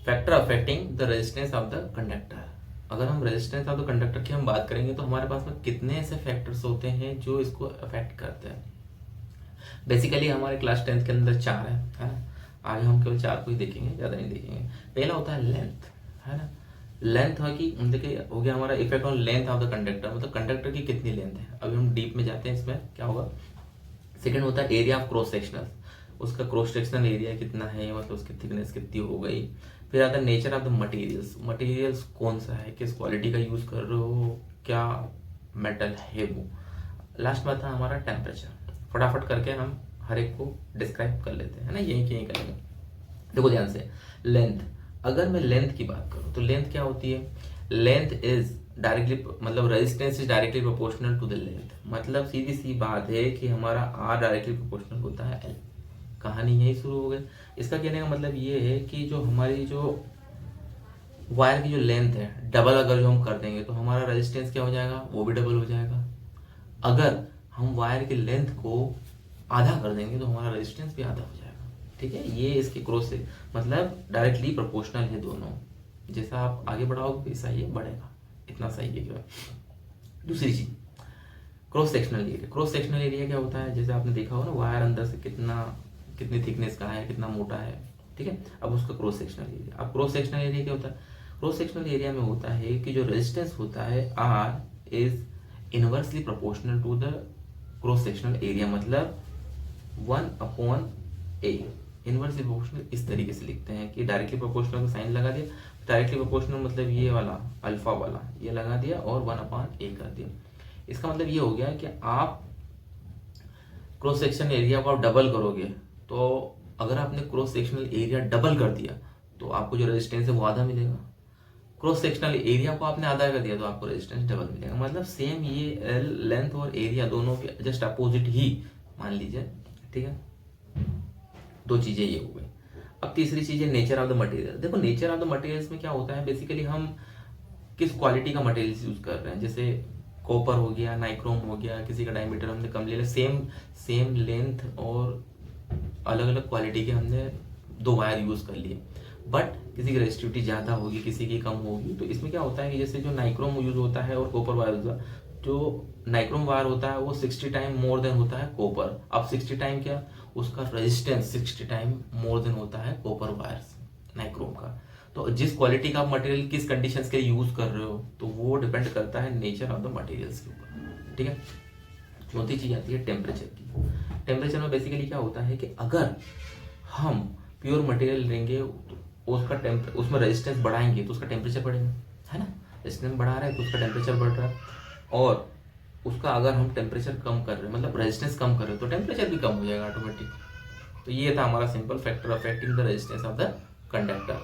Factor affecting the resistance of the conductor. अगर हम resistance of the conductor की हम बात करेंगे तो हमारे पास में कितने ऐसे फैक्टर्स होते हैं जो इसको अफेक्ट करते हैं। बेसिकली हमारे क्लास 10th के अंदर चार है ना। आज हम केवल चार को ही देखेंगे, ज़्यादा नहीं देखेंगे। पहला होता है लेंथ, है ना। लेंथ है कि देखिए हो गया हमारा effect on length of the conductor, मतलब कंडक्टर की कितनी लेंथ है। अभी हम डीप में जाते हैं, इसमें क्या होगा। सेकंड होता है एरिया ऑफ क्रॉस सेक्शनल, उसका क्रॉस सेक्शनल एरिया कितना है, मतलब उसकी थिकनेस कितनी हो गई। फिर आता है nature of the materials, materials कौन सा है, किस क्वालिटी का यूज़ कर रहे हो, क्या मेटल है वो। लास्ट में आता है हमारा टेम्परेचर। फटाफट करके हम हर एक को डिस्क्राइब कर लेते हैं, है ना, यही करेंगे। देखो ध्यान से, लेंथ, अगर मैं लेंथ की बात करूं तो लेंथ क्या होती है। लेंथ इज डायरेक्टली, मतलब resistance is directly proportional to the length, मतलब सीधी सी बात है कि हमारा आर डायरेक्टली प्रोपोर्शनल होता है एल। कहानी यही शुरू हो गई। इसका कहने का मतलब ये है कि जो हमारी जो वायर की जो लेंथ है, डबल अगर जो हम कर देंगे तो हमारा रेजिस्टेंस क्या हो जाएगा, वो भी डबल हो जाएगा। अगर हम वायर की लेंथ को आधा कर देंगे तो हमारा रेजिस्टेंस भी आधा हो जाएगा। ठीक है, ये इसके क्रॉस से मतलब डायरेक्टली प्रोपोर्शनल है दोनों। जैसा आप आगे बढ़ाओगे वैसा ये बढ़ेगा, इतना सही है क्या। दूसरी चीज, cross sectional area. Cross sectional area क्या होता है, जैसे आपने देखा हो ना, वायर अंदर से कितनी थिकनेस का है, कितना मोटा है। ठीक है, अब उसका क्रॉस सेक्शनल एरिया। अब क्रॉस सेक्शनल एरिया क्या होता है, क्रॉस सेक्शनल एरिया में होता है कि जो रेजिस्टेंस होता है R is inversely proportional to the cross sectional area, मतलब 1/A। इनवर्सली प्रोपोर्शनल इस तरीके से लिखते हैं कि डायरेक्टली प्रोपोर्शनल का साइन लगा दिया, डायरेक्टली प्रोपोर्शनल मतलब ये वाला अल्फा वाला ये लगा दिया और 1/A कर दिया। इसका मतलब ये हो गया कि आप क्रॉस सेक्शन एरिया को आप डबल करोगे, तो अगर आपने क्रॉस सेक्शनल एरिया डबल कर दिया तो आपको जो रेजिस्टेंस है वो आधा मिलेगा। क्रॉस सेक्शनल एरिया को आपने आधा कर दिया तो आपको रेजिस्टेंस डबल मिलेगा। मतलब सेम ये लेंथ और एरिया दोनों के जस्ट अपोजिट ही मान लीजिए। ठीक है, दो चीजें ये हो गई। अब तीसरी चीज है नेचर ऑफ द मटेरियल। देखो नेचर ऑफ द मटेरियल्स में क्या होता है, बेसिकली हम किस क्वालिटी का मटेरियल यूज कर रहे हैं। जैसे कॉपर हो गया, नाइक्रोम हो गया, किसी का डायमीटर हमने कम ले लिया, सेम लेंथ और अलग अलग क्वालिटी के हमने दो वायर यूज कर लिए, बट किसी की रेजिस्टिविटी ज़्यादा होगी, किसी की कम होगी। तो इसमें क्या होता है कि जैसे जो नाइक्रोम यूज होता है और कॉपर वायर होता है, जो नाइक्रोम वायर होता है वो 60 टाइम मोर देन होता है कॉपर। अब 60 टाइम क्या, उसका रेजिस्टेंस 60 टाइम मोर देन होता है कॉपर वायर्स नाइक्रोम का। तो जिस क्वालिटी का मटेरियल किस कंडीशंस के यूज कर रहे हो तो वो डिपेंड करता है नेचर ऑफ द मटेरियल्स के ऊपर। ठीक है, चौथी चीज आती है टेम्परेचर की। टेम्परेचर में बेसिकली क्या होता है कि अगर हम प्योर मटेरियल लेंगे तो उसमें रेजिस्टेंस बढ़ाएंगे तो उसका टेम्परेचर बढ़ेगा, है ना। रेजिस्टेंस बढ़ा रहा है तो उसका टेम्परेचर बढ़ रहा है, और उसका अगर हम टेम्परेचर कम कर रहे हैं, मतलब रेजिस्टेंस कम कर रहे हैं, तो टेम्परेचर भी कम हो जाएगा ऑटोमेटिक। तो ये था हमारा simple factor affecting the resistance of the conductor.